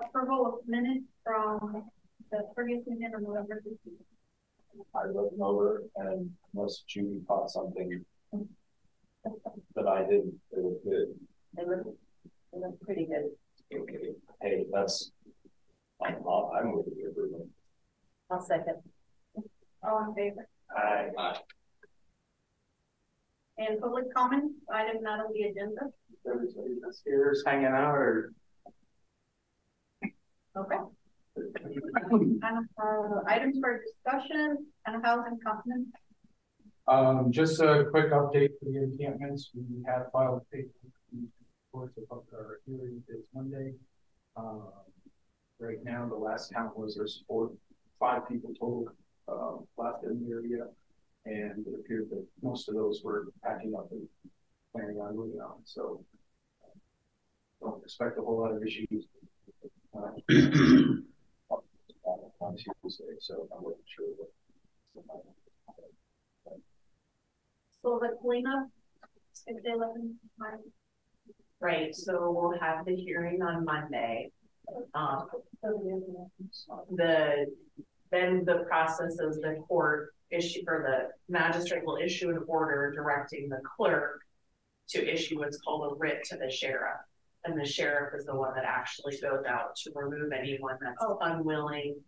Approval of minutes from the previous meeting on November 15th. I looked them over, and unless Judy caught something that I didn't, they look good. They look pretty good. Okay. Hey, I'm with the agreement. I'll second. All in favor? Aye. And public comment, item not on the agenda. Everybody that's here is hanging out, or Okay. And items for discussion and housing confidence. Just a quick update for the encampments. We have filed reports about our hearing this Monday. Right now, the last count was there's 5 people total left in the area, and it appeared that most of those were packing up and planning on moving on. So don't expect a whole lot of issues on Tuesday. So I wasn't sure what. So the cleanup, if they let them. Right. So we'll have the hearing on Monday. Then the process is the court issue, or the magistrate will issue an order directing the clerk to issue what's called a writ to the sheriff. And the sheriff is the one that actually goes out to remove anyone that's unwilling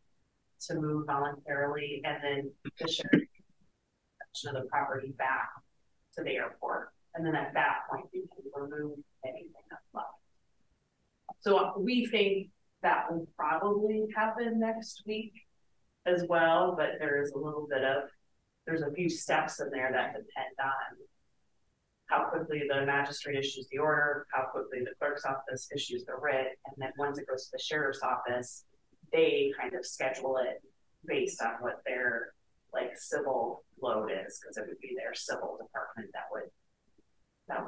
to move voluntarily, and then the sheriff of the property back to the airport. And then at that point, you can remove anything that's left. So we think that will probably happen next week as well, but there's a few steps in there that depend on how quickly the magistrate issues the order, how quickly the clerk's office issues the writ, and then once it goes to the sheriff's office, they kind of schedule it based on what their civil load is, because it would be their civil department that would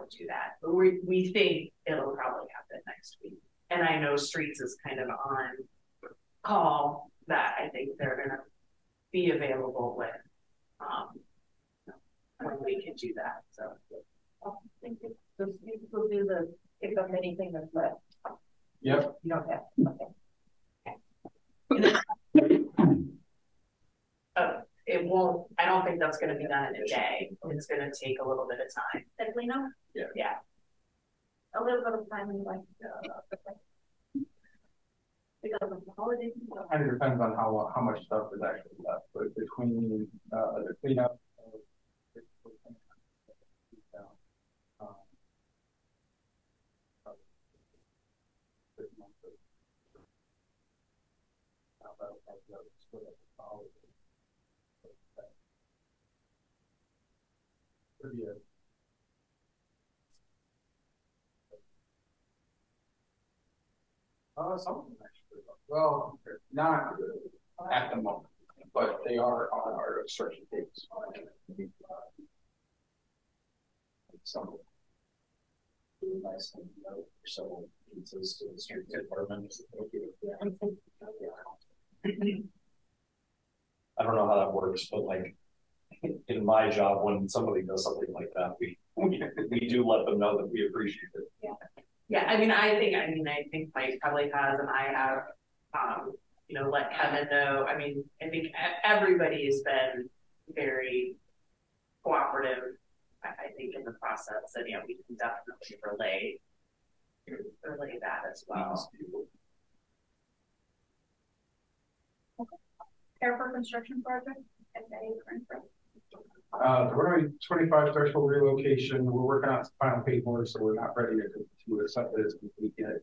do that. But we think it'll probably happen next week. And I know Streets is kind of on call that I think they're going to be available when we can do that. So Thank you. so Streets will do the pick up anything that's left. Yep. You don't have. Okay. It won't. I don't think that's going to be done in a day. It's going to take a little bit of time. The cleanup? Yeah. A little bit of time in because of the holidays. Kind of depends on how much stuff is actually left, but between the cleanup, some of them actually. Well, not at the moment, but they are on our obstruction dates. Some nice several pizzas to the street department. I don't know how that works, but in my job, when somebody does something like that, we do let them know that we appreciate it. Yeah. I think Mike probably has, and I have, let Kevin know. I mean, I think everybody has been very cooperative, I think, in the process, and we can definitely relay that as well. Airport construction project at the The runway 25 threshold relocation, we're working on some final paperwork, so we're not ready to accept it as complete yet.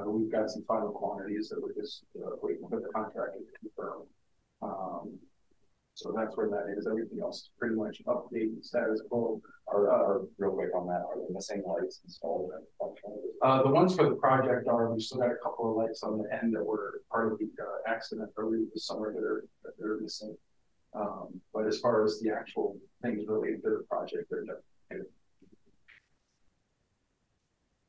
We've got some final quantities that we're just waiting for the contractor to confirm. So that's where that is. Everything else is pretty much updated status quo. Real quick on that, are the missing lights installed? The ones for the project we still got a couple of lights on the end that were part of the accident earlier this summer that they're missing. But as far as the actual things related to the project, they're done.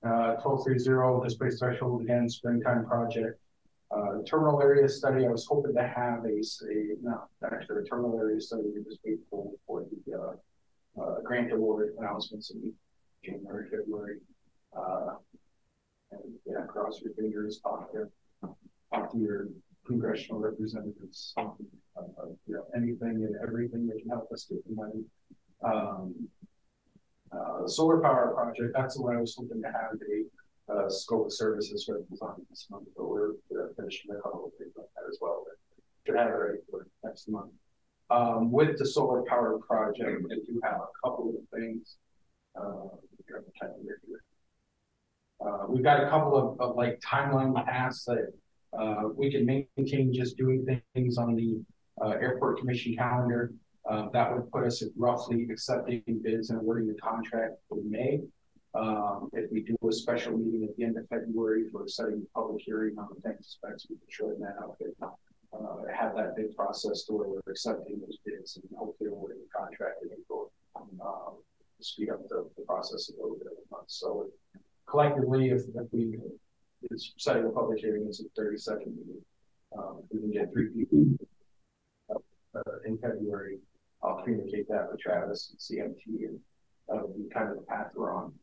1230 display threshold, again, springtime project. The terminal area study, I was hoping to have the terminal area study we just wait for the grant award announcements in January, February. And cross your fingers, talk there. talk to your congressional representatives, anything and everything that can help us get the money. The solar power project, that's the one I was hoping to have a scope of services for design this month, but we're finishing a couple of things like that as well. Should have it ready for next month. With the solar power project, I do have a couple of things. We've got a couple of like timeline tasks that we can maintain just doing things on the airport commission calendar. That would put us at roughly accepting bids and awarding the contract for May. If we do a special meeting at the end of February for setting the public hearing on the tank specs, we can shorten that out. Have that bid process to where we're accepting those bids and hopefully awarding the contract in April. Speed up the process a little bit of a month. So collectively, if we setting a public hearing is a 30-second meeting, if we can get 3 people in February, I'll communicate that with Travis and CMT, and that'll be kind of the path we're on.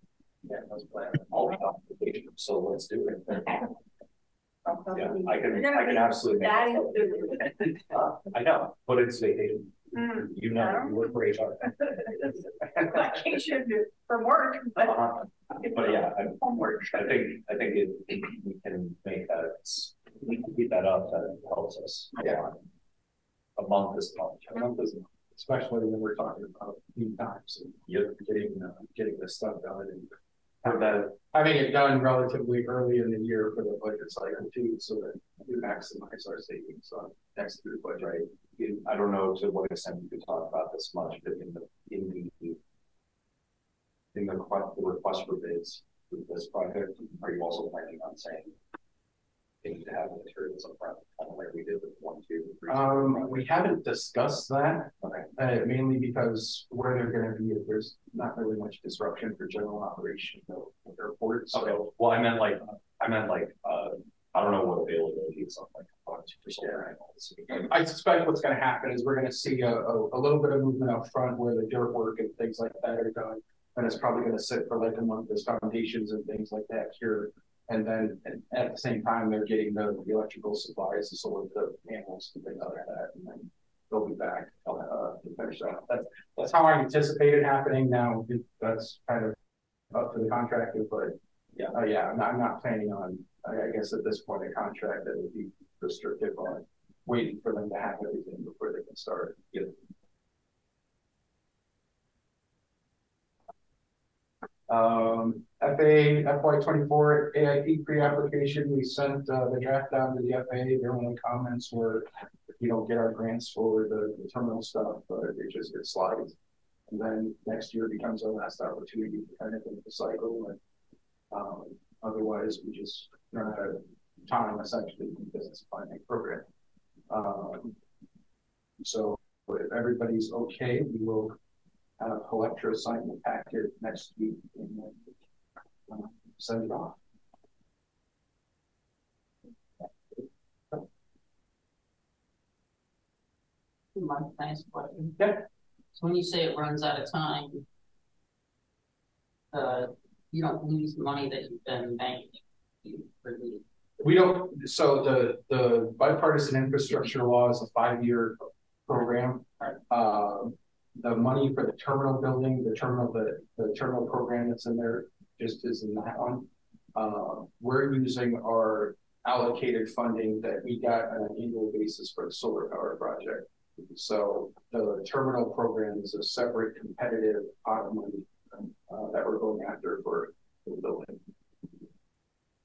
Yeah, that's plan. So let's do it. Yeah, I can absolutely make it. I know, but it's vacation. You know, you work for HR. Vacation from work, but yeah, homework. I think we can make that. We can keep that up. That helps us. Yeah, a month is a month. A month is, especially when we're talking about lead times and getting this stuff done and having it done relatively early in the year for the budget cycle too, so that we maximize our savings on next year's budget. Right. I don't know to what extent you could talk about this much, but in the request for bids for this project, are you also planning on saying you need to have the materials up front, kind of like we did with 1, 2, 3? We haven't discussed that. Okay. Mainly because where they're going to be, there's not really much disruption for general operation of airports. Okay. Well, I meant like I don't know what availability is on like for solar panels. I suspect what's going to happen is we're going to see a little bit of movement up front where the dirt work and things like that are done, and it's probably going to sit for like a month as foundations and things like that here. And then at the same time, they're getting the electrical supplies, the solar panels and things like that, and then they'll be back to finish that. That's how I anticipate it happening. Now that's kind of up to the contractor, but yeah, I'm not planning on. I guess at this point, a contract that would be restrictive on waiting for them to have everything before they can start. Yeah. FY24 AIP pre-application, we sent the draft down to the FAA. Their only comments were, if we don't get our grants for the terminal stuff, it just gets slides. And then next year becomes our last opportunity to kind of finish the cycle. And otherwise, we just run out of time essentially in the business planning program. So if everybody's okay, we will have Electra sign the packet next week and then send it off. Nice question. Yeah. So when you say it runs out of time, you don't lose the money that you've been banking. We don't. So the bipartisan infrastructure law is a 5-year program. The money for the terminal building, the terminal program that's in there just isn't that one. We're using our allocated funding that we got on an annual basis for the solar power project. So the terminal program is a separate competitive pot of money that we're going after for the building.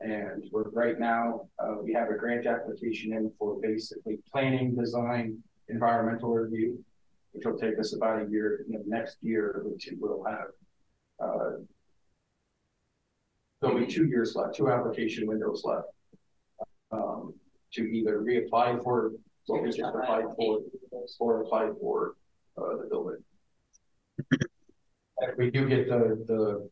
And right now, we have a grant application in for basically planning, design, environmental review, which will take us about a year. And then next year, we'll have, there'll be 2 years left, 2 application windows left to either reapply for what we just applied for or apply for the building. If we do get the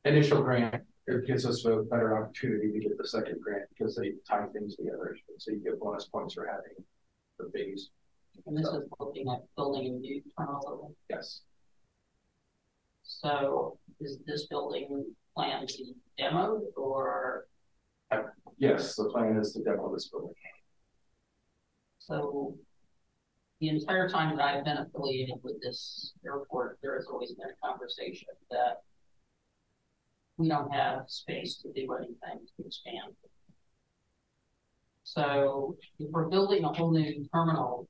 initial grant, it gives us a better opportunity to get the second grant because they tie things together. So you get bonus points for having the base. And this is looking at building a new terminal. Yes. So is this building planned to be demoed or Yes, the plan is to demo this building. So the entire time that I've been affiliated with this airport, there has always been a conversation that we don't have space to do anything to expand. So if we're building a whole new terminal,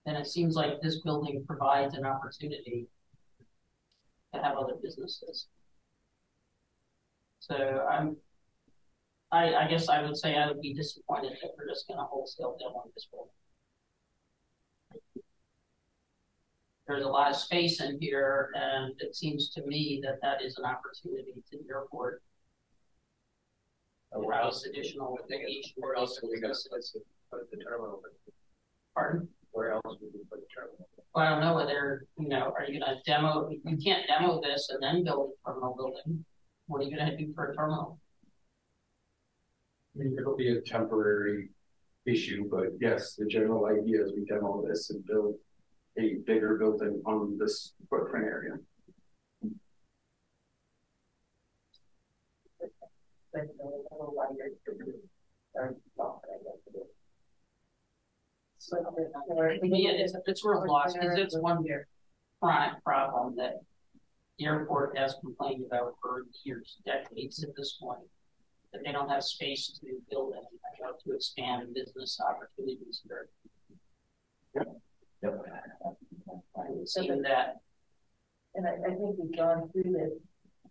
then it seems like this building provides an opportunity to have other businesses. So I guess I would say I would be disappointed if we're just going to wholesale demo this building. There's a lot of space in here, and it seems to me that that is an opportunity to the airport. House additional each. Where else are we going to put the terminal? Pardon? Where else would we put the terminal? Well, I don't know whether, are you going to demo? You can't demo this and then build a terminal building. What are you going to do for a terminal? I mean, it'll be a temporary issue, but yes, the general idea is we demo this and build a bigger building on this footprint area. It's real lost because it's one chronic problem that the airport has complained about for years, decades at this point, that they don't have space to build anything or to expand business opportunities here. Yep. I would say that. And I think we've gone through this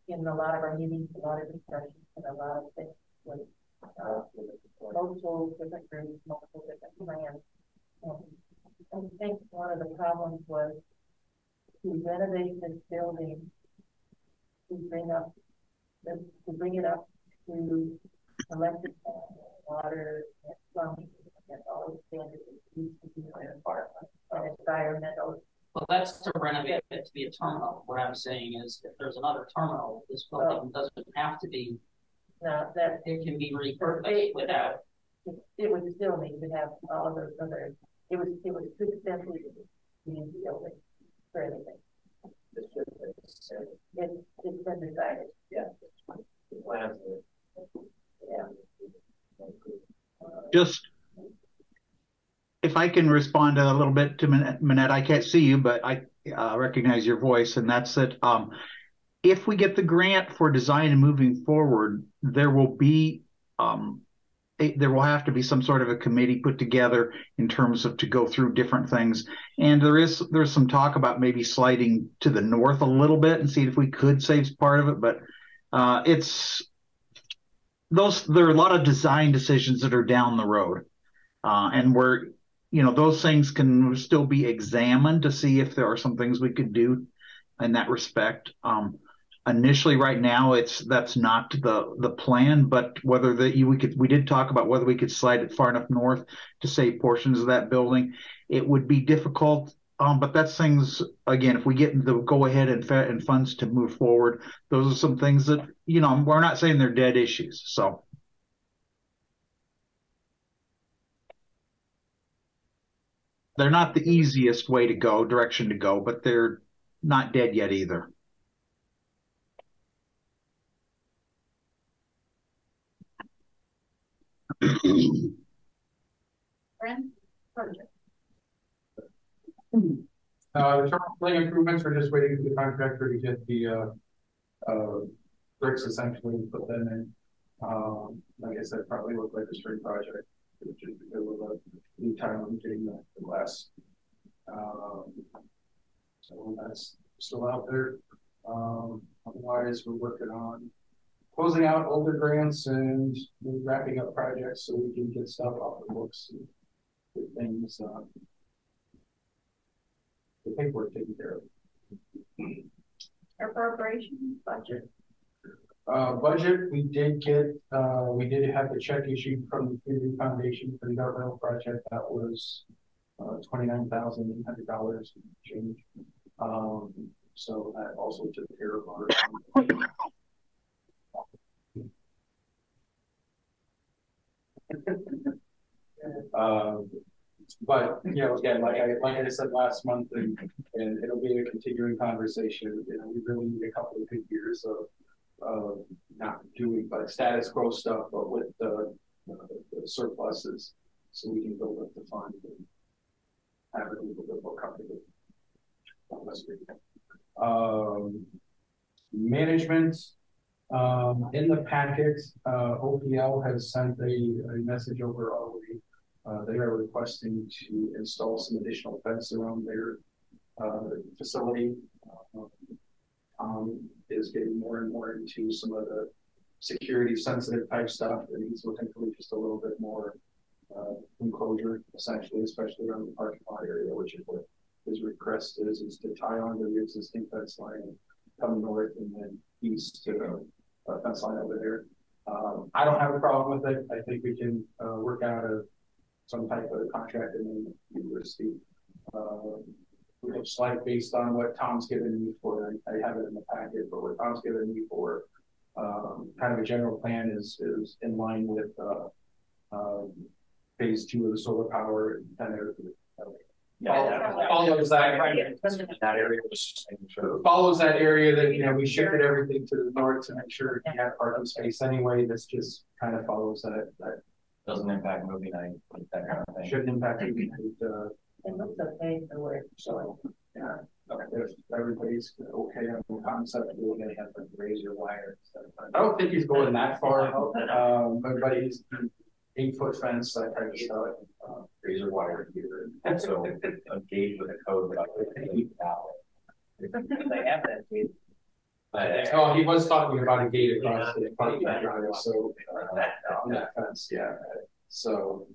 in a lot of our meetings, a lot of discussions, and a lot of things with multiple different groups, multiple different plans. I think one of the problems was to renovate this building, to bring it up to electric, water, and plumbing, and all the standards that used to be and environmental. Well, that's to renovate it to be a terminal. What I'm saying is, if there's another terminal, this building doesn't have to be. No, that it can be repurposed without. It would still need to have all of those other. It was too expensive to use the building for anything. It's been decided. Yeah. Yeah. Just if I can respond a little bit to Minette, I can't see you, but I recognize your voice, and that's that. If we get the grant for design and moving forward, there will be there will have to be some sort of a committee put together in terms of to go through different things. And there's some talk about maybe sliding to the north a little bit and see if we could save part of it. But there are a lot of design decisions that are down the road, and those things can still be examined to see if there are some things we could do in that respect. Initially, right now, that's not the plan, but whether we did talk about whether we could slide it far enough north to save portions of that building. It would be difficult, but that's things, again, if we get the go ahead and funds to move forward, those are some things that, we're not saying they're dead issues. So. They're not the easiest direction to go, but they're not dead yet either. Brent? The terminal building improvements, we're just waiting for the contractor to get the bricks essentially put them in. Like I said, probably look like a spring project, which is because of the lead time on getting the glass. So that's still out there. Otherwise, we're working on closing out older grants and wrapping up projects so we can get stuff off the books and get things, the paperwork taken care of. Appropriation budget. Budget, we did have the check issued from the Community Foundation for the governmental project. That was $29,800 change. So that also took care of our but again, like I said last month, and it'll be a continuing conversation. We really need a couple of good years of not doing like status quo stuff, but with the surpluses, so we can build up the fund and have it a little bit more comfortable. Management, in the packet, OPL has sent a message over already. They are requesting to install some additional fence around their facility. Is getting more and more into some of the security sensitive type stuff, and he's looking for just a little bit more enclosure, essentially, especially around the parking lot area, which is what his request is to tie on to the existing fence line, come north and then east to the fence line over there. I don't have a problem with it. I think we can work out some type of contract in the university. We have slight based on what Tom's given me for, I have it in the packet, but what Tom's given me for kind of a general plan is in line with phase 2 of the solar power and kind of follows that area. Follows that area that we shifted everything to the north to make sure you have parking space anyway. This just kind of follows that Doesn't impact movie night, that kind of thing. Shouldn't impact movie night. It looks okay for where it's showing. Yeah. If everybody's okay on the concept, we're going to have to raise your wire. I don't think he's going that far. But he's 8-foot fence, that kind of stuff. Razor wire here, and so engage with a code without the valid. They have that. Oh, he was talking about a gate across the parking lot, so on that fence, yeah. So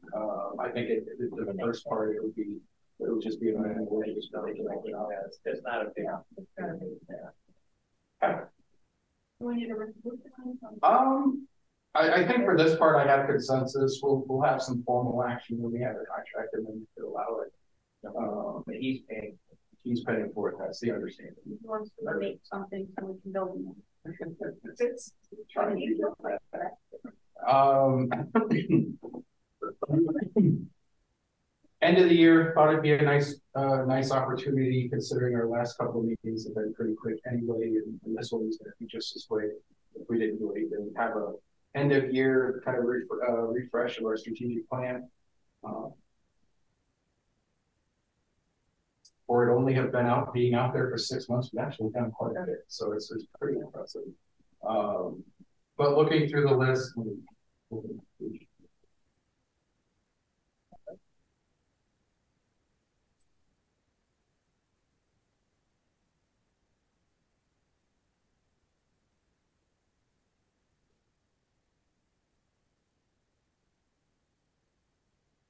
I think the first part it would just be a manual way just to make it open up. It's not a big. We need a resolution. I think for this part I have consensus. We'll have some formal action when we have the contract and then we could allow it. But he's paying. He's paying for it. That's the understanding. He wants to make something so we can build them. It's Trying to do end of the year, thought it'd be a nice opportunity considering our last couple of meetings have been pretty quick anyway, and this one's going to be just as quick if we didn't do anything. Have a end of year kind of refresh of our strategic plan. Or it only have been being out there for 6 months, we've actually done quite a bit, so it's pretty impressive. But looking through the list,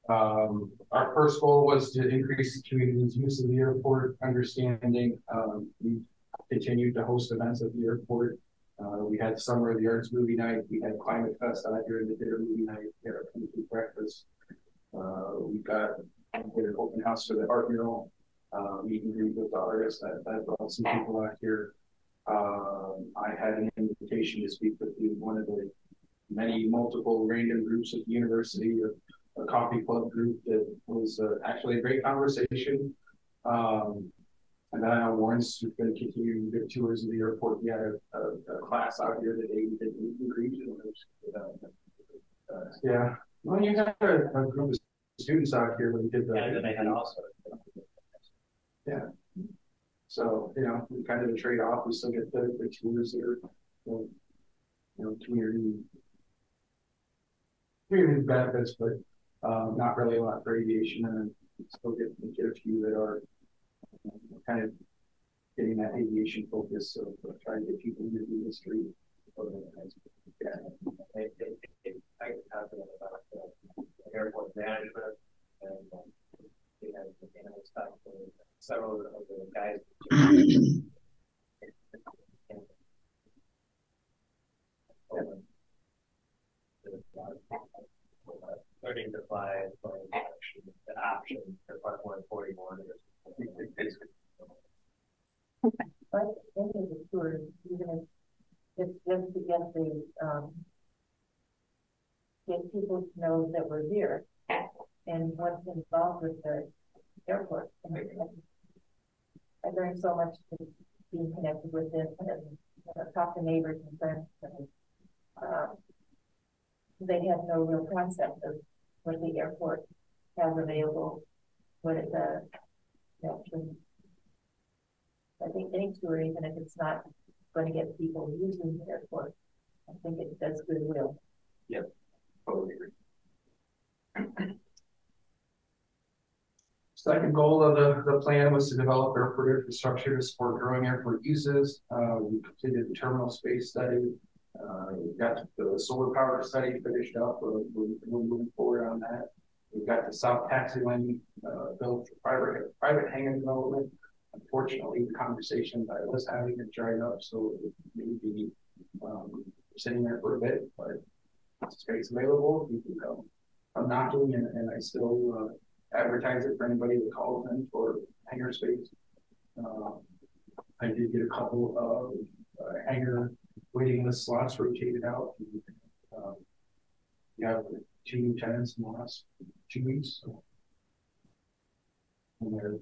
our first goal was to increase the community's use of the airport, understanding. We continued to host events at the airport. We had Summer of the Arts movie night. We had Climate Fest out here in the dinner movie night. We had our community breakfast. We did an open house for the art mural, meet and greet with the artists. That brought some people out here. I had an invitation to speak with one of the multiple random groups at the university, a coffee club group that was actually a great conversation. And then I know Warren's going to continue to give tours of the airport. We had a class out here that they did meet and greet. Yeah. Well, you had a group of students out here when we did that. Yeah, they had also. Yeah. So, we kind of trade off. We still get the tours there. Community benefits, but not really a lot for aviation, and still get a few that are kind of getting that aviation focus. So trying to get people into the industry. Yeah. I can talk about the airport management and we have stuff for several of the guys. Learning to fly, the option for Part 141 is But any of the tours, even if it's just to get people to know that we're here and what's involved with the airport. I learned so much being connected with this, and talked to neighbors and friends, and they have no real concept of what the airport has available, what it does. I think any tour, even if it's not going to get people using the airport, I think it does goodwill. Yep, totally agree. Second goal of the plan was to develop airport infrastructure to support growing airport uses. We completed the terminal space study. We got the solar power study finished up. We're moving forward on that. We've got the south taxi lane built for private hangar development. Unfortunately, the conversation that I was having had dried up, so it may be sitting there for a bit, but space available. You can come. I'm knocking, and I still advertise it for anybody that calls in for hangar space. I did get a couple of hangar waiting list slots rotated out. You have 2 new tenants in the last 2 weeks. And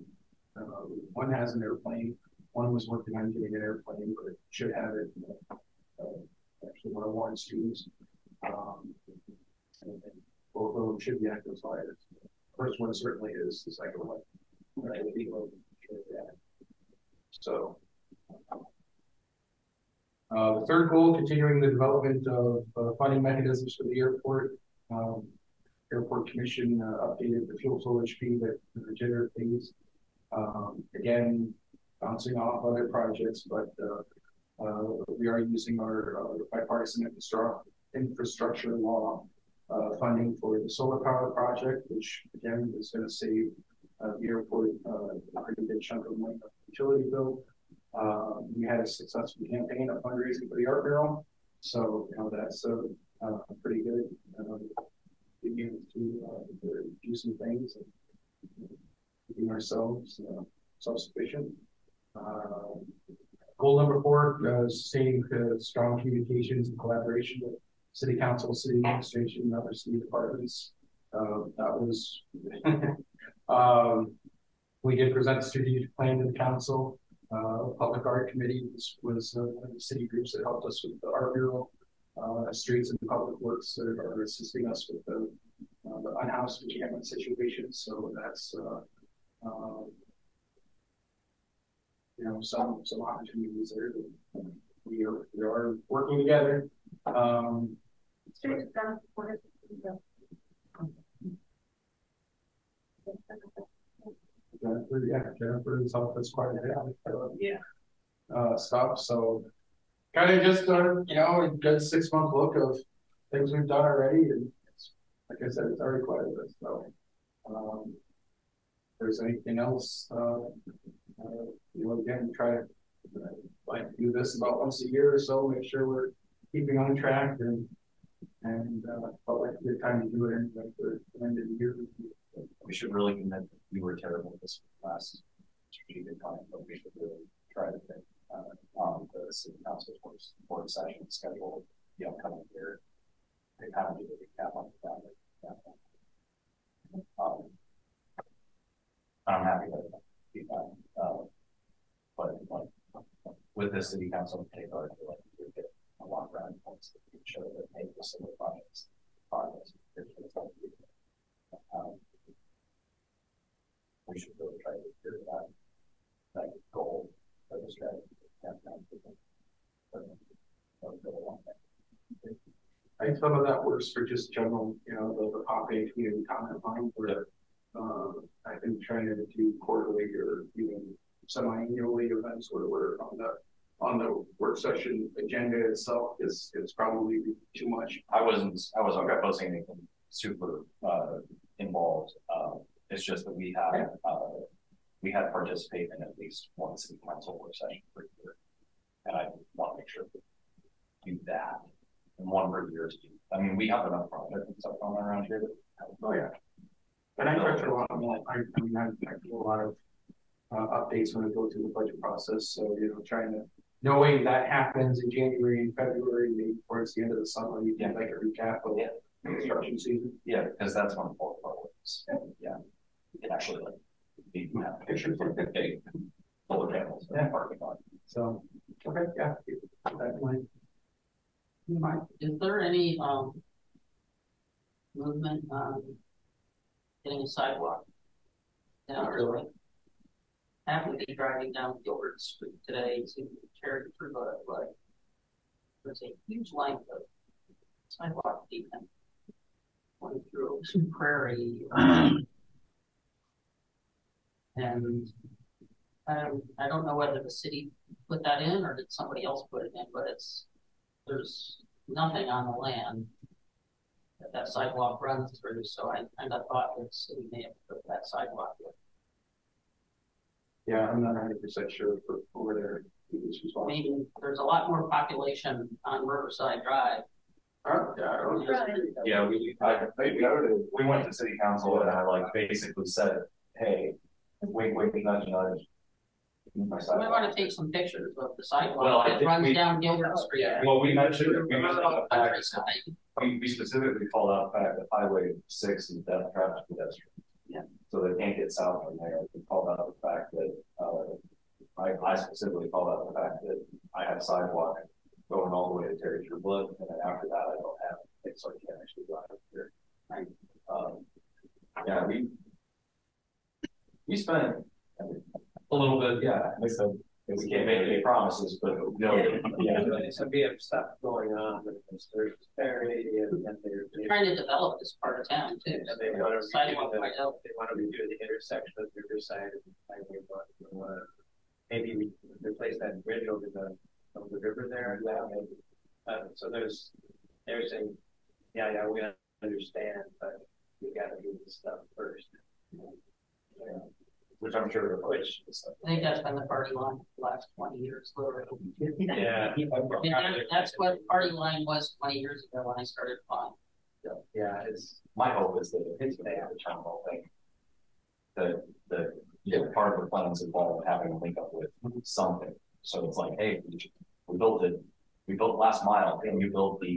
one has an airplane. One was working on getting an airplane, but should have it. Actually, one of Warren's students. And both of them should be active flyers. First one certainly is. The second one, right? So, the third goal: continuing the development of funding mechanisms for the airport. Airport Commission updated the fuel storage fee that the generator pays. Again, bouncing off other projects, but we are using our bipartisan infrastructure law funding for the solar power project, which again is going to save the airport a pretty big chunk of money on the utility bill. We had a successful campaign of fundraising for the art mural, so that's pretty good. Begin to do some things and keeping ourselves self-sufficient. Goal number 4: sustaining strong communications and collaboration with City Council, City Administration, and other city departments. That was we did present the strategic plan to the council. Public Art Committee was the city groups that helped us with the art mural. Streets and Public Works that are assisting us with the unhoused encampment situation. So that's some opportunities there. We are working together. Streets done for Jennifer has helped us quite a bit. Stuff. So kind of just a good 6-month look of things we've done already, and like I said, it's already quite a bit. So if there's anything else, again, try to do this about once a year or so, make sure we're keeping on track, and felt like a good time to do it anyway for the end of the year. We should really admit that we were terrible this last strategic time, but we should really try to think on the city council board session schedule the upcoming year. They kind of do a recap on that. I'm happy with that feedback. But with the city council in particular, I feel like we get a lot of ground points that we show that make the similar projects progress. We should really try to figure that goal for the strategy. I think some of that works for just general, the pop-in community comment line where I've been trying to do quarterly or even semi-annually events where we're on the work session agenda itself is probably too much. I wasn't proposing anything super involved. It's just that we had participated in at least one city council work session per year, and I want to make sure we do that and one per year. I mean, we have enough projects and stuff going around here. Oh yeah, and I touch a lot of I do a lot of updates when I go through the budget process. So trying to knowing that happens in January and February, maybe towards the end of the summer, you can like a recap of construction season. Yeah, because that's when the bulk part works. Yeah, you can actually have pictures of the big solar panels in the parking lot. So okay, yeah. that point. Mark, is there any, movement on getting a sidewalk? Really? I happened to be driving down Gilbert Street today to Cherry through but there's a huge length of sidewalk deepen going through some prairie. And I don't know whether the city put that in or did somebody else put it in, but there's nothing on the land that sidewalk runs through, so I kind of thought that the city may have put that sidewalk in. Yeah, I'm not 100% sure for over there. I mean, there's a lot more population on Riverside Drive. Yeah, we went to city council and I like basically said, hey, wait, nudge. We want to take some pictures of the sidewalk Well, that runs down Gilbert Street. Well, we specifically called out the fact that Highway 6 is death traffic pedestrian. Yeah. So they can't get south from there. We called out the fact that I specifically called out the fact that I have sidewalk going all the way to Terry True Blood, and then after that I don't have it, so I can't actually drive up here. Right. Yeah, we spent a little bit, yeah. We can't make any promises, but So we have stuff going on with there's disparity and They're trying to develop this part of town too. and they want to Sidewalk redo might help. they want to redo the intersection of Riverside and Highway 1. Maybe we replace that bridge over the river there. Yeah, maybe. So they're saying, yeah, we understand, but we got to do this stuff first. yeah. Which I'm sure I think that's been the party line for the last 20 years, literally. Yeah. That's what party line was 20 years ago when I started flying. Yeah, it's my hope is that if they have a terminal thing, that part of the plans involve having a link up with something. So it's like, hey, we built last mile, and you built the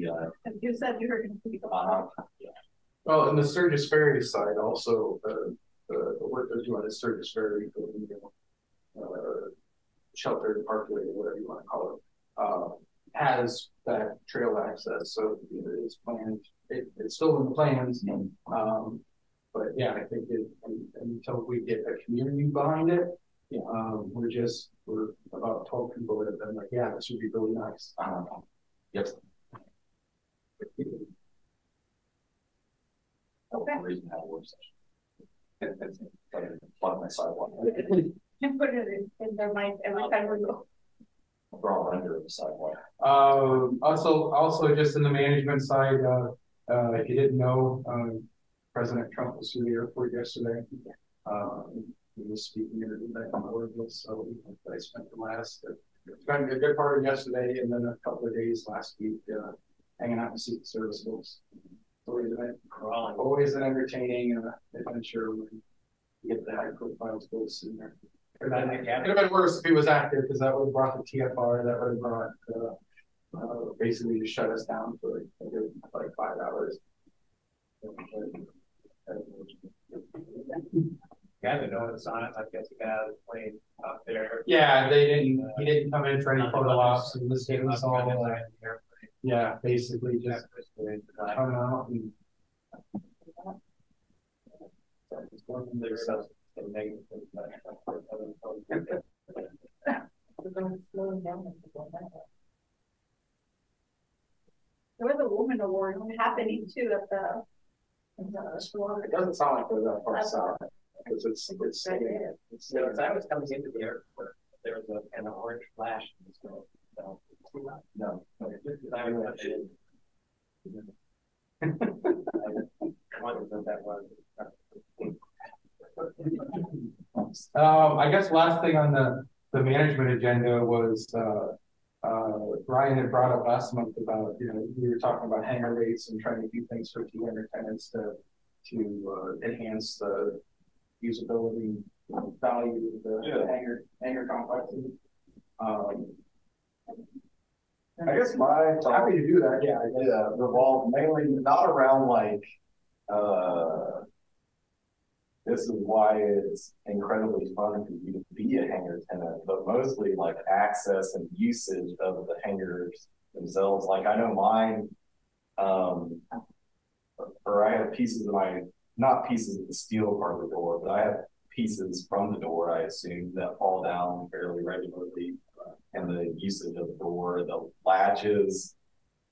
You said you were going to be yeah. Well, and the Sturgis Ferry side also, the work they're doing at Sturgis Ferry, sheltered parkway, whatever you want to call it, has that trail access. So it's planned. It's still in the plans. But yeah, I think until we get a community behind it, we're about 12 people that have been like, yeah, this would be really nice. Yep. Okay. Reason to have a work session. Plug my sidewalk. And put it in their mind every time we go. We're all under the sidewalk. Also just in the management side, if you didn't know, President Trump was through the airport yesterday. He was speaking at an event in Oroville, so I spent a good part of yesterday and then a couple of days last week hanging out with Secret Service folks. Always an entertaining adventure when you get the high profile folks in there. It would have been worse if he was active because that would have brought the TFR, that would have brought basically to shut us down for like 5 hours. Got to know it's on it. I guess the guy out of the plane out there. Yeah, he didn't come in for any photo ops, and this was all yeah, basically just come out and There was a woman award happening too at the it doesn't sound like they're that far south because it's as I was coming into the airport, there was a kind of orange flash. No. I wondered what that was. I guess last thing on the management agenda was Ryan had brought up last month about, we were talking about hangar rates and trying to do things for team tenants to enhance the usability value of the hangar complex. I guess my happy to do that. Yeah, revolve mainly not around like this is why it's incredibly fun for you to be a hangar tenant, but mostly like access and usage of the hangars themselves. Like I know mine, or I have pieces of not pieces of the steel part of the door, but I have pieces from the door, I assume, that fall down fairly regularly. And the usage of the door, the latches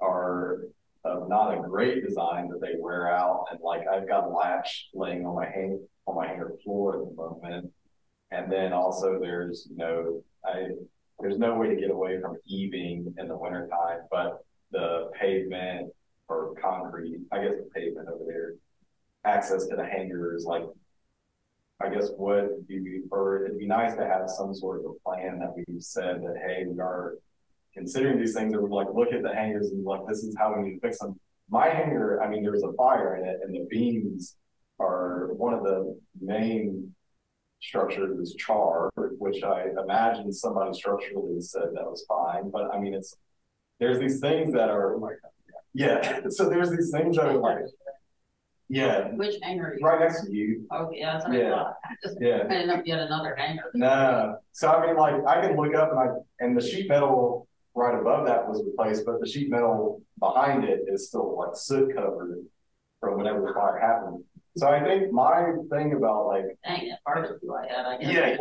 are not a great design, that they wear out. And like I've got a latch laying on my hangar floor at the moment. And then also there's there's no way to get away from eaving in the wintertime, but the pavement or concrete, I guess the pavement over there, access to the hangars, like I guess it'd be nice to have some sort of a plan that we said that, hey, we are considering these things, that we're like, look at the hangars and like, this is how we need to fix them. My hangar, I mean, there's a fire in it and the beams are one of the main structures is char, which I imagine somebody structurally said that was fine. But I mean, there's these things that are, yeah. So there's these things that are like, yeah. Which hangar are you? Right next to you. Okay, that's what I thought. Yeah. I didn't know if you had another hangar. No. So I mean, like I can look up and the sheet metal right above that was replaced, but the sheet metal behind it is still like soot covered from whenever the fire happened. So I think my thing about like, dang, that part of who I had, I guess. Yeah.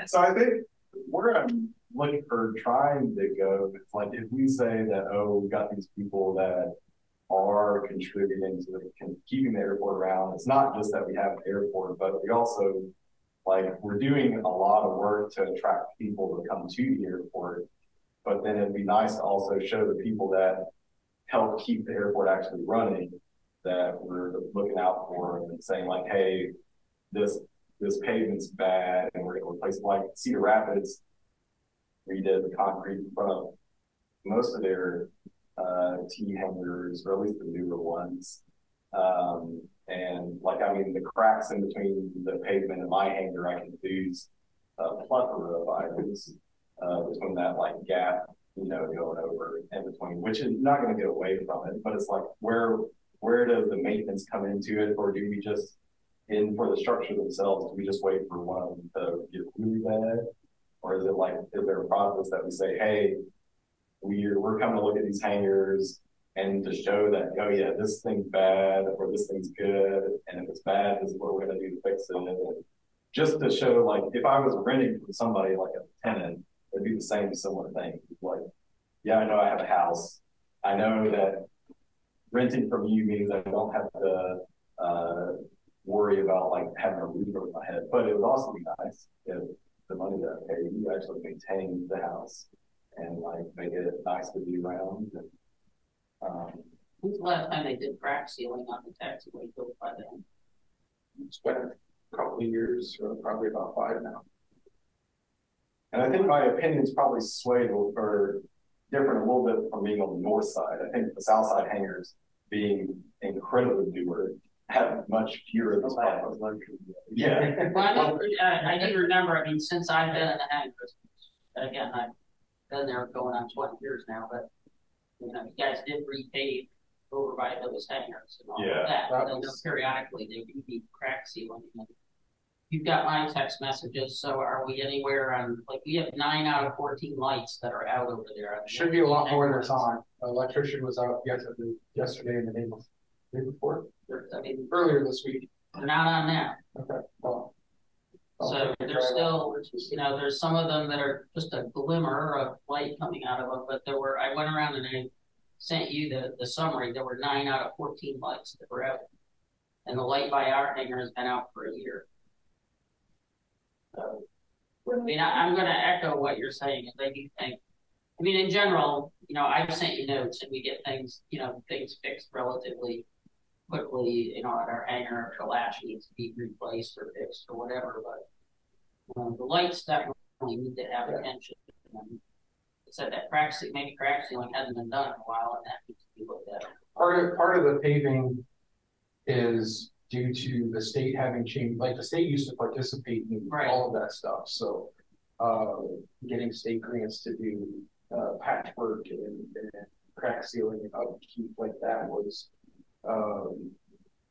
So I think we're looking for trying to go, like if we say that, oh, we got these people that are contributing to keeping the airport around. It's not just that we have an airport, but we also, like, we're doing a lot of work to attract people to come to the airport. But then it'd be nice to also show the people that help keep the airport actually running, that we're looking out for and saying like, hey, this pavement's bad and we're going to replace it. Like Cedar Rapids redid the concrete in front of most of their T hangars, or at least the newer ones. And like, I mean, the cracks in between the pavement and my hangar, I can use a plethora of items between that like gap, going over in between, which is not going to get away from it. But it's like, where does the maintenance come into it? Or do we just, for the structure themselves, do we just wait for one of them to get really bad? Or is it like, is there a process that we say, hey, we're coming to look at these hangars and to show that, oh yeah, this thing's bad or this thing's good, and if it's bad, this is what we're going to do to fix it. And just to show, like, if I was renting from somebody like a tenant, it'd be the same similar thing. Like, yeah, I know I have a house. I know that renting from you means I don't have to worry about like having a roof over my head. But it would also be nice if the money that I pay, you actually maintain the house and like make it nice to be around. And, when's the last time they did crack sealing on the taxiway built by them? It's been a couple of years, or probably about 5 now. And I think my opinion's probably swayed or different a little bit from being on the north side. I think the south side hangars, being incredibly newer, have much fewer of those problems. Yeah. Well, I do remember, I mean, since I've been in the hangars, again, I've been there going on 20 years now, but you guys did repave over by those hangars and all of that. And then periodically they do need crack sealing. You've got my text messages, so are we anywhere on, like, we have 9 out of 14 lights that are out over there. Should be a lot more than time. The electrician was out yesterday and the day before. I mean, earlier this week. They're not on now. Okay. Well, so there's still, there's some of them that are just a glimmer of light coming out of them, but I went around and I sent you the summary. There were 9 out of 14 lights that were out. And the light by our hangar has been out for a year. So, I mean, I'm going to echo what you're saying. I do think, I mean, in general, I've sent you notes and we get things, things fixed relatively quickly, at our hangar, if the latch needs to be replaced or fixed or whatever. But the lights definitely need to have attention. And it said that crack sealing hasn't been done in a while, and that needs to be looked at. Part of the paving is due to the state having changed, like the state used to participate in all of that stuff. So getting state grants to do patchwork and crack sealing and upkeep like that was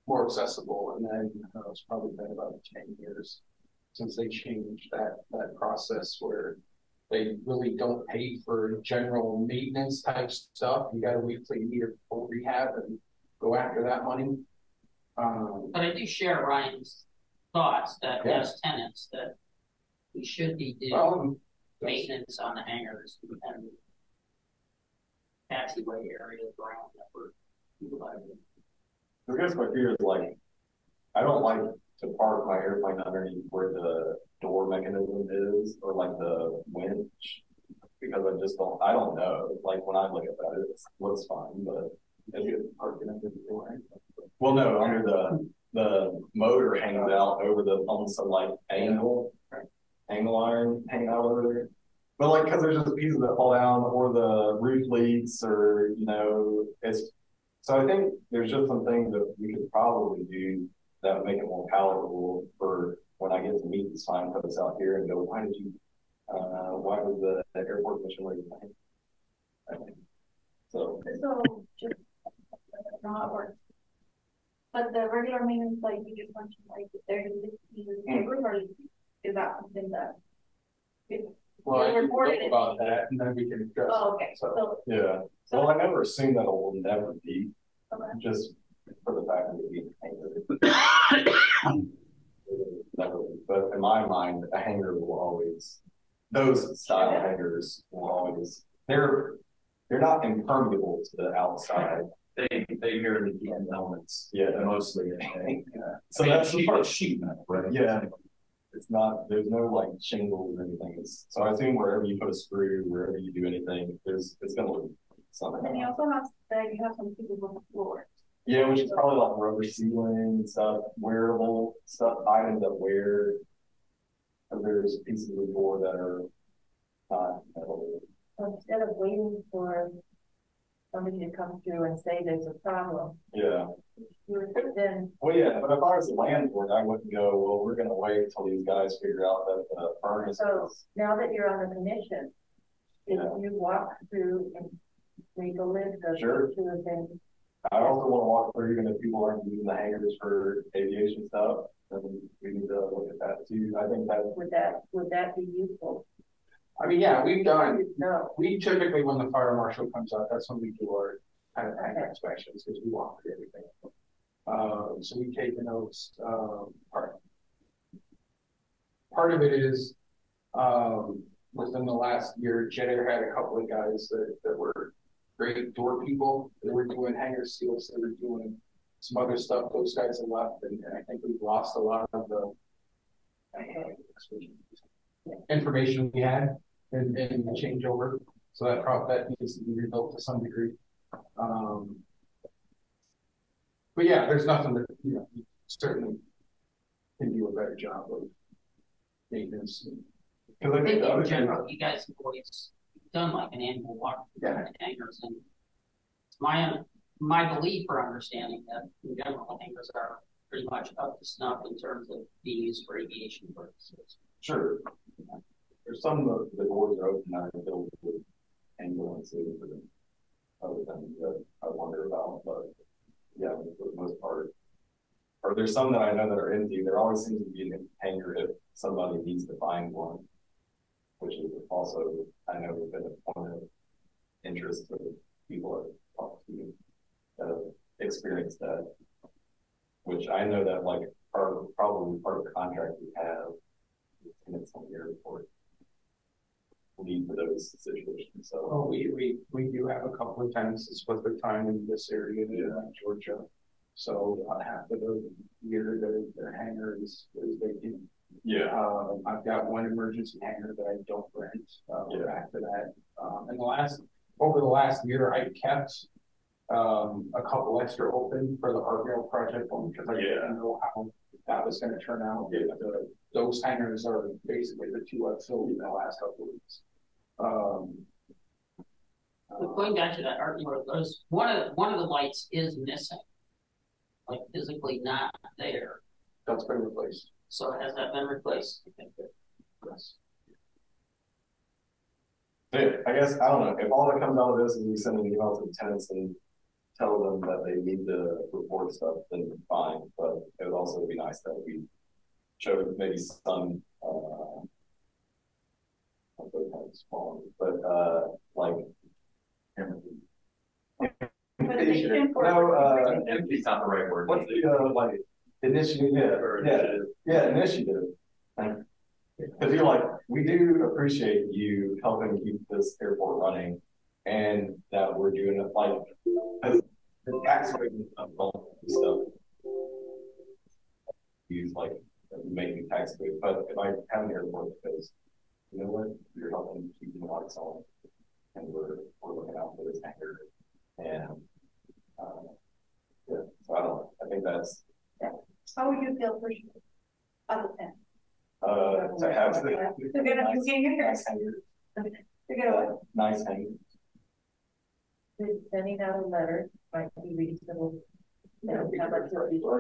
more accessible, and then it's probably been about 10 years since they changed that process where they really don't pay for general maintenance type stuff. You gotta wait till you need a full rehab and go after that money. But I do share Ryan's thoughts that Yeah. as tenants that we should be doing Well, maintenance on the hangars and taxiway areas around that we're utilizing. I guess my fear is like, I don't like to park my airplane underneath where the door mechanism is, or like the winch, because I don't know. Like when I look at that, it looks fine, but if you're parking under the door. well, no, under the motor hangs out over the almost like angle iron hanging out over there. But like, because there's just pieces that fall down, or the roof leaks, or it's. So I think there's just some things that we could probably do that would make it more palatable for when I get to meet the signposts out here and go, why was the airport mission late? I think so. So just not work. But the regular maintenance, like you just mentioned, like 30-60 papers, or is that something that? Well, I can reported talk about that, and then we can address. Oh, okay. So yeah. Well, I never assumed that it will never be. Okay. Just for the fact that but in my mind, a hangar will always, those style hangars will always, they're not impermeable to the outside. They merely keep elements. Yeah, mostly. So that's the part. Sheet metal, right? Yeah. It's not, there's no like shingles or anything. So I assume wherever you put a screw, wherever you do anything, it's gonna look something. And you also have that you have some pieces on the floor. Yeah, which is probably like rubber ceiling and stuff, wearable stuff, items that wear. There's pieces of the door that are not metal. Instead of waiting for somebody to come through and say there's a problem, Yeah. you would then. Well, yeah, but if I was a landlord, I wouldn't go, well, we're gonna wait until these guys figure out that the furnace So is. now that you're on the commission, if Yeah. you walk through and make a list of Sure. two of them. I also want to walk through, even if people aren't using the hangars for aviation stuff, then we need to look at that too. I think that. Would that be useful? I mean, yeah, No. we typically, when the fire marshal comes out, that's when we do our kind of hangar inspections, because we walk through everything. So we take notes, part of it is, within the last year, Jet Air had a couple of guys that were great door people. They were doing hangar seals, they were doing some other stuff. Those guys have left, and I think we've lost a lot of the information we had in the changeover. So that needs to be rebuilt to some degree. But yeah, there's nothing that, you certainly can do a better job of maintenance. I think in general, you guys have always done like an annual walk through Yeah. the hangars, and it's my belief or understanding that in general, the hangars are pretty much up to snuff in terms of being used for aviation purposes. Sure. There's some of the doors are open that are filled with ambulances and other things that I wonder about, but yeah, for the most part. Or there's some that I know that are empty. There always seems to be an hangar if somebody needs to find one, which is also, I know, has been a point of interest to people I've talked to that have experienced that. Which I know that like probably part of the contract we have in some airport lead to those situations. So we do have a couple of tenants that split their time in this area in Georgia. So half of the year their hangar is vacant. yeah. I've got one emergency hangar that I don't rent. We're back to that. And over the last year, I kept a couple extra open for the art rail project because I didn't know how that was going to turn out. Yeah. Those hangars are basically the two I've filled in the last couple of weeks. But going back to that art rail, one of the lights is missing, like physically not there. That's been replaced. So has that been replaced? Yes. Yeah, I guess, I don't know, if all that comes out of this is we send an email to the tenants and tell them that they need to report stuff, then fine, but it would also be nice that we showed maybe some, but like. Empty's not the right word. What's the, like, initiative, initiative. Because you're like, we do appreciate you helping keep this airport running, and that we're doing it like the tax rate of stuff. Use like making tax rate, but if I have an airport because you know what, you're helping keep the lights on, and we're looking out for this hangar, and yeah, so I don't know. I think that's. Yeah. How would you feel for other than? To have the nice hangar. Sending out a letter might be reasonable. Or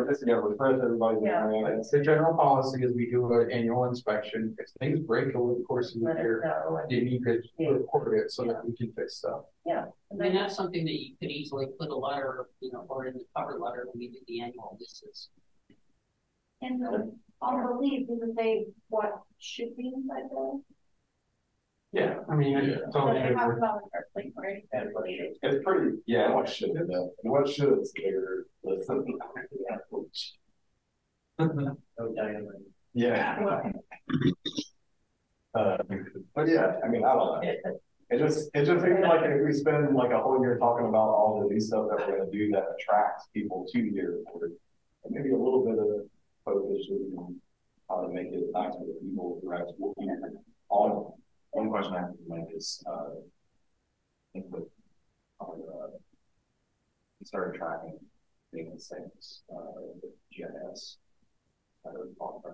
just, yeah, refresh everybody. Yeah. The general policy is we do an annual inspection. If things break over the course of the year, you need to report it so that we can fix stuff. Yeah. I mean, that's something that you could easily put a letter, you know, or in the cover letter when we do the annual leases. And on the lease, does it say what should be inside the? Yeah, I mean, it's all it's pretty, yeah, what should it be? What should it's bigger? Yeah. But yeah, I mean, I don't know. It just seems like if we spend like a whole year talking about all the new stuff that we're gonna do that attracts people to the airport, maybe a little bit of focus on how to make it nice for the people who are actually on. One question I have to make is, input on we started tracking things, with GIS.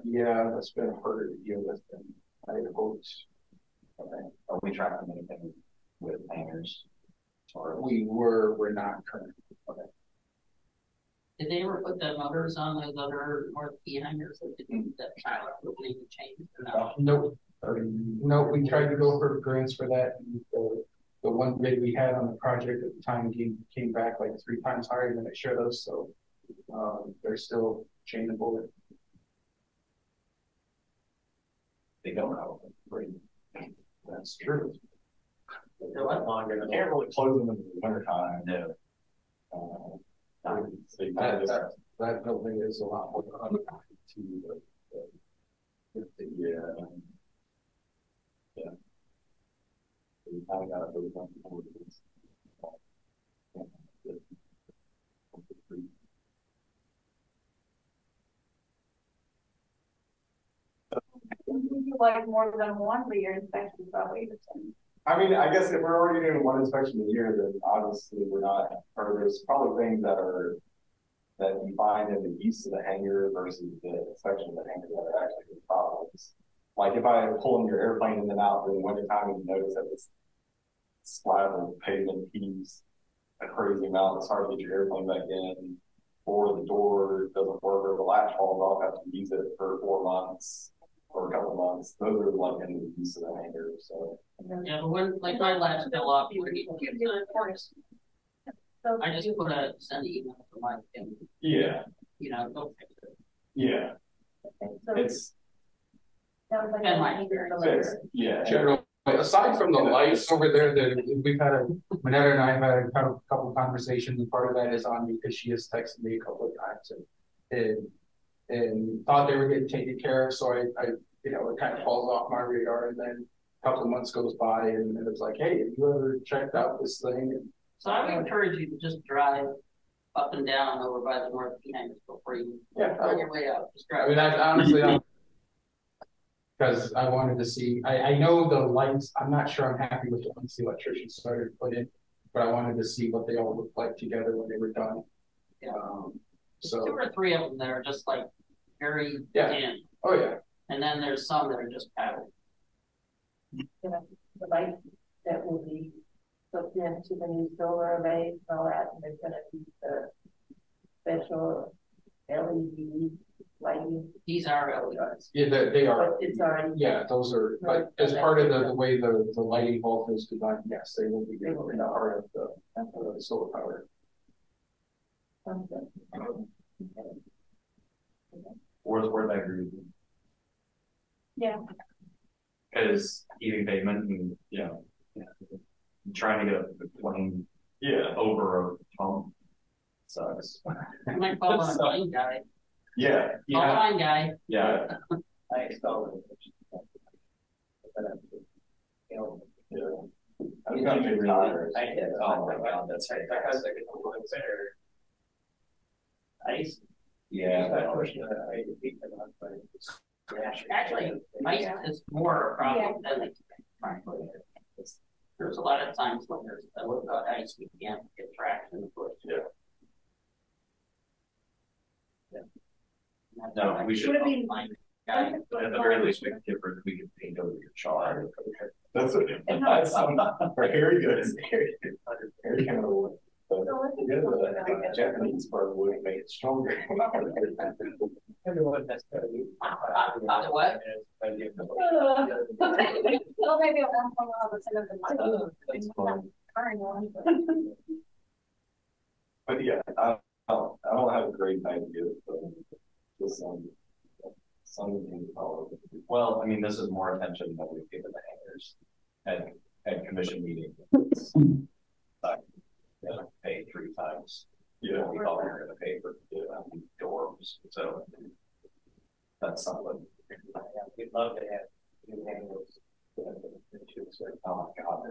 Yeah, that's been harder to deal with than I had hoped. Okay. Are we tracking anything with hangars? Or We're not currently. Okay. Did they ever put the motors on those other North Key hangars that didn't that pilot would need to change? Nope. No, we tried to go for grants for that. The one bid we had on the project at the time came back like 3 times higher than it should have. So they're still changeable. They don't have a great. That's true. They're what? Longer. You can't really close them in the wintertime. No. That building is a lot more yeah. Yeah. We kind of got to move on forward. Like more than one for your inspection, probably. I mean, I guess if we're already doing one inspection a year, then obviously we're not, or there's probably things that you find in the use of the hangar versus the inspection of the hangar that are actually the problems. Like if I pull in your airplane in and out during the wintertime and you notice that this slab of pavement heaves a crazy amount, it's hard to get your airplane back in, or the door doesn't work, or the latch falls off after you use it for 4 months or a couple months. Those are like in the use of the hangar. So yeah, but when like my latch fell off, I just put a send email to my family. Yeah. You know, go fix it. Yeah. Okay, so It's and my experience. yeah. general. Aside from the lights over there, we've had Manetta and I have had a couple of conversations, and part of that is on me because she has texted me a couple of times and thought they were getting taken care of. So I you know, it kind of falls off my radar, and then a couple of months goes by, and it's like, hey, have you ever checked out this thing? And, so I would encourage you to just drive up and down over by the North Key hangars before you on your way out. Just drive. I mean, that's honestly. Because I wanted to see, I know the lights, I'm not sure I'm happy with the ones the electrician started to put in, but I wanted to see what they all looked like together when they were done. Yeah. So 2 or 3 of them that are just like very thin. Oh yeah. And then there's some that are just padded. the lights that will be hooked into the new solar arrays and all that, and there's gonna be the special LED lighting. These are LEDs. Yeah, they are. But it's already. Yeah, those are, like, as part of the way the lighting bulb is designed, yes, they will be part of the solar power. Sounds good. Where I agree with you. Yeah. Because heating pavement and, trying to get a plane, over a pump sucks. I might call on a fine guy. Yeah, Call a fine guy. yeah, I installed it. You know, I was gonna figure it out. I did. Oh my god, that's right. That has like a little better. Ice. Yeah. Actually, ice is more a problem than like, frankly. There's a lot of times when there's a little bit of ice, we can't get traction. Yeah. That's No, why we should. Would it be- guy. At the very least, we can paint over your char. That's what. Very good. Very kind of. I think the Japanese part would make it stronger. Everyone has to be. What? Well, maybe at one point I'll have a set of That's fun. current one, but. But yeah, I don't have a great idea of this, some well, I mean, this is more attention than we've given the hangers at commission meetings. Pay 3 times. Yeah, we thought we were gonna pay for dorms, so that's something. We'd love to have new hangers. Oh my God,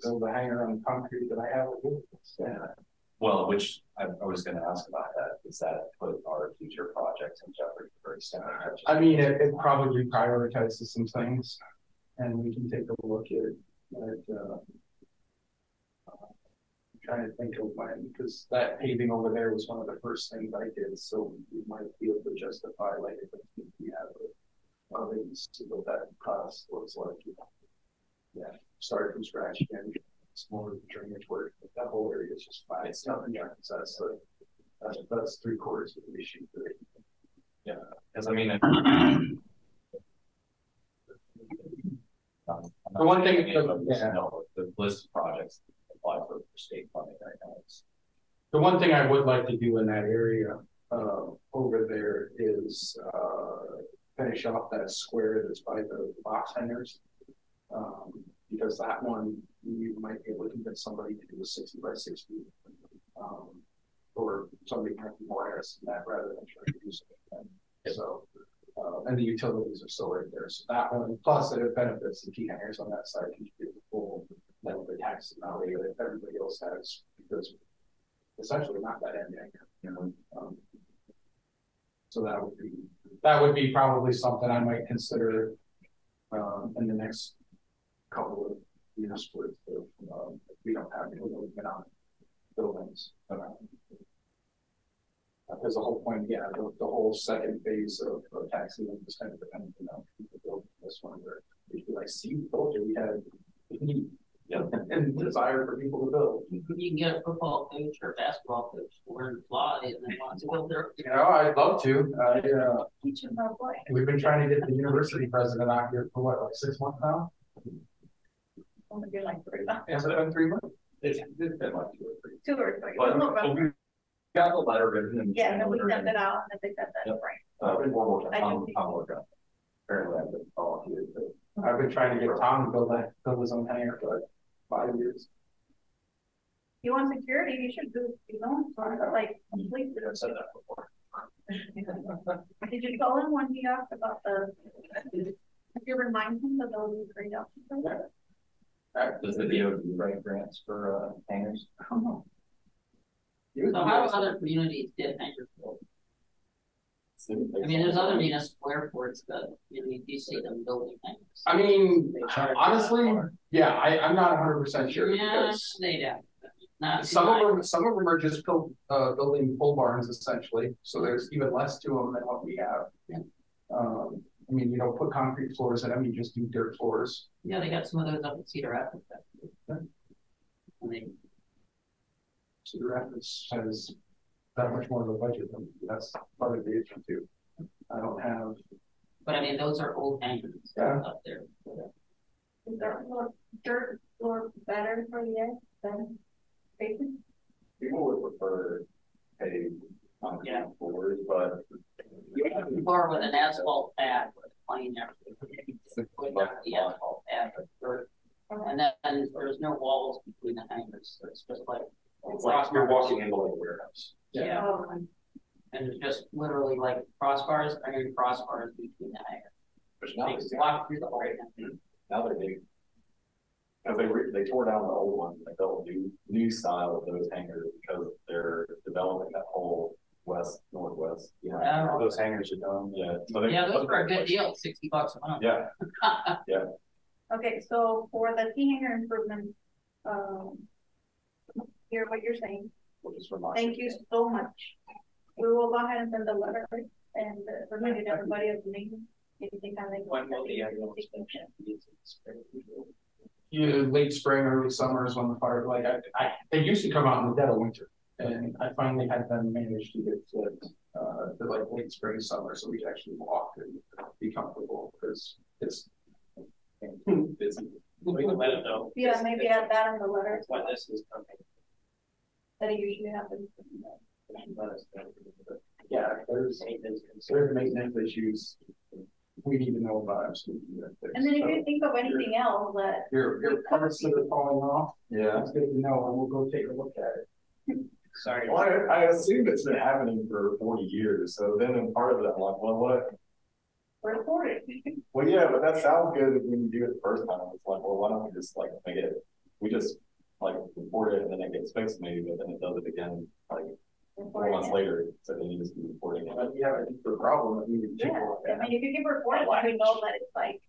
Build a hanger on concrete that I have. yeah. Well, which I was going to ask about that. Is that put our future projects in jeopardy for extent? I mean, it probably prioritizes some things, and we can take a look at I'm trying to think of when, because that paving over there was one of the first things I did, so we might be able to justify like if we have things to what that cost looks like. Yeah, start from scratch again. It's more drainage work. That whole area is just fine. It's nothing. Yeah, so that's 3/4 of the issue. Yeah, because I mean, the one thing, the list of projects that apply for state funding right now is. The one thing I would like to do in that area over there is finish off that square that's by the box hangers. Because that one, you might be able to convince somebody to do a 60 by 60. Or somebody might be more interested in that rather than trying to do something. So, and the utilities are still right there. So that one, plus it benefits the key hangers on that side, can get the full level of tax value that everybody else has, because essentially not that end hanger. So that would be probably something I might consider in the next couple of years worth of if we don't have any economic buildings. Because the whole point, the whole second phase of taxing them is kind of dependent on people building this one where we feel like, see, we told you we had need and desire for people to build. You can get a football coach or a basketball coach wearing fly and they want to build their. You know, I'd love to. Teach them how to play. We've been trying to get the university president out here for what, like 6 months now? Only been like 3 months. Has it been 3 months? It's been like 2 or 3. 2 or 3. But we got the letter written and. Yeah, no, we sent it out and they said that's Yep. right. We're working I on do. apparently I've been volunteered to. I've been trying to get Tom to build his own hangar for like 5 years. You want security, you should do, like, complete. I've said that before. Did you call him when he asked about did you remind him that those are great options? Does the DOD write grants for hangars? Oh, So how do other communities get hangers built? I mean, there's other municipal airports that, you see them building things. I mean, honestly, yeah, I'm not 100% sure Yeah, because they do. Not some of them are just building pole barns essentially. So there's even less to them than what we have. Yeah. I mean, you don't put concrete floors in them; you just do dirt floors. Yeah, they got some of those up at Cedar Rapids. I mean, Cedar Rapids has that much more of a budget than that's part of the issue too. I don't have. but I mean, those are old hangars up there. is there dirt floor better for you than basic? People would prefer paved concrete Yeah. floors, but. Or with an asphalt pad, with plain everything. Put down the asphalt pad, and then there's no walls between the hangers, so it's just like. It's like you're walking into like a warehouse. Yeah, Oh, and it's just literally like crossbars, iron crossbars between the hangers. But now They walk through the whole thing. now they're big. Because they tore down the old ones, and they built new style of those hangars because they're developing that whole northwest. Yeah. Those hangars are done, yeah. So Yeah, those were a good deal, $60 a month. Yeah, okay, so for the T hanger improvement, hear what you're saying. we'll just remind. Thank you so much. We will go ahead and send the letter and remind everybody of the name. If you think I like. When will the annual inspection be? Late spring, early summer is when the fire, like, they used to come out in the dead of winter. And I finally had them manage to get flipped, to like late spring, summer, so we could actually walk and be comfortable, because it's busy. We can let them know. Yeah, maybe add that in the letter. When this is coming. That it usually happens. Let us know. Yeah, there's maintenance issues we need to know about. And then if you think of anything else that. Your parts that are falling off, Yeah. it's good to know, and we'll go take a look at it. Sorry. Well, I assume it's been happening for 40 years, so then in part of that, I'm like, well, what? Report it. Well, yeah, but that sounds good when you do it the first time. It's like, well, why don't we just like make it? We just like report it and then it gets fixed maybe, but then it does it again like 4 months later. So then you just keep reporting it. But we have a deeper problem that we need to take a Yeah, look I at. mean, if you keep reporting, we know that it's like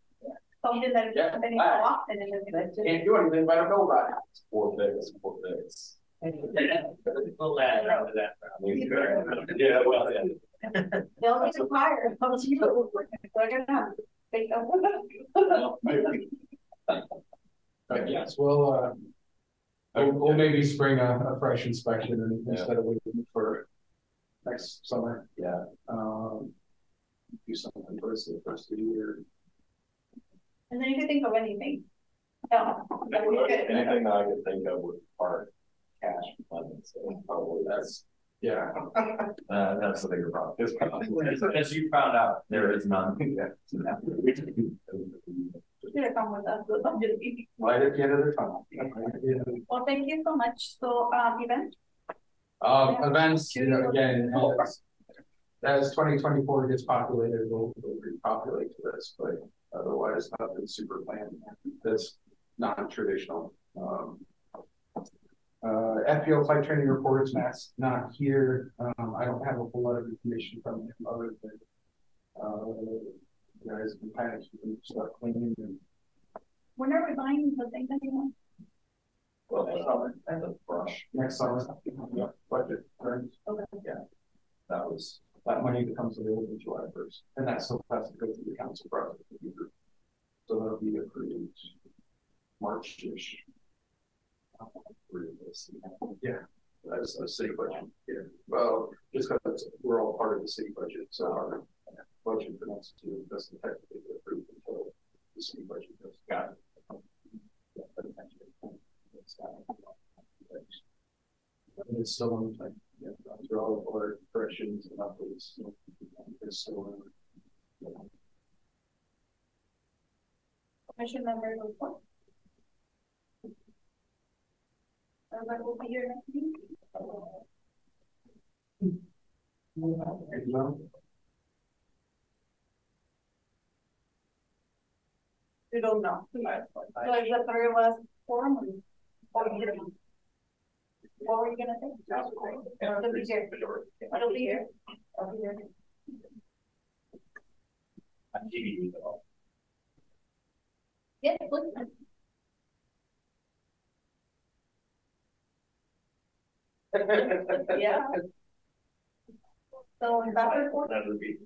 something that is Yeah. happening so often and it's just. Can't do anything, but I don't know about it. Poor fix. We'll add on to that. I mean, yeah, well, yeah. They'll get fired. They're gonna take up. But yes, we'll maybe spring a fresh inspection instead of waiting for next summer. Yeah. Do something first the first of the year. And then if you think of anything. That we could. Anything that I could think of would part cash funding, so probably that's. Yeah. That's the bigger problem. It's probably. As you found out. There is none. Should have come with us, the budget meeting. Right at the end of the tunnel. Well, thank you so much. So, event, Events, again, as 2024 gets populated, we'll repopulate to this, but otherwise nothing super planned. That's non-traditional. FPL flight training reports, Matt's not here. I don't have a whole lot of information from him other than you guys can kind of start cleaning and. when are we buying the thing that you want? Well, and the brush. Next summer, Yeah. budget turns. Okay. Yeah, that money becomes available July 1st, and that still has to go through the council process. So that'll be approved March-ish. Yeah, that's a city budget. Yeah, well, just because we're all part of the city budget, so our budget for next year doesn't technically get approved until the city budget goes. Got it. It's still on the through all of our corrections and updates. It's still Commission member report. Everybody will be here next meeting. We don't know. So is the three of us forum and what were you gonna say? I'll be here. I'll be here. I'll be here. I'm TV though. Yes, please. Yeah. So that report. That would be.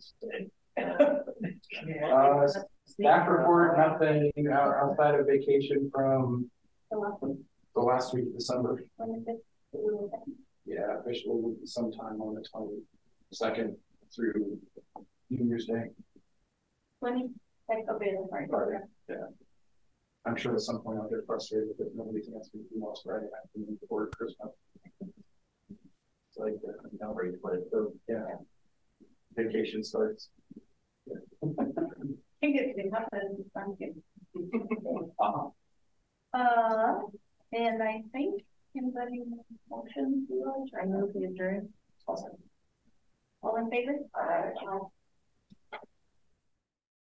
Staff report, nothing outside of vacation from the last week of December. Yeah, officially will be sometime on the 22nd through New Year's Day. 20, like, okay, that's right. Yeah. I'm sure at some point I'll get frustrated with it. Nobody can ask me to do else Friday afternoon before Christmas. It's like, Now where you put it. So, yeah. Vacation starts. Think it can happen, thank you. Uh-huh. And I think anybody motion to I move the adjourn. all in favor?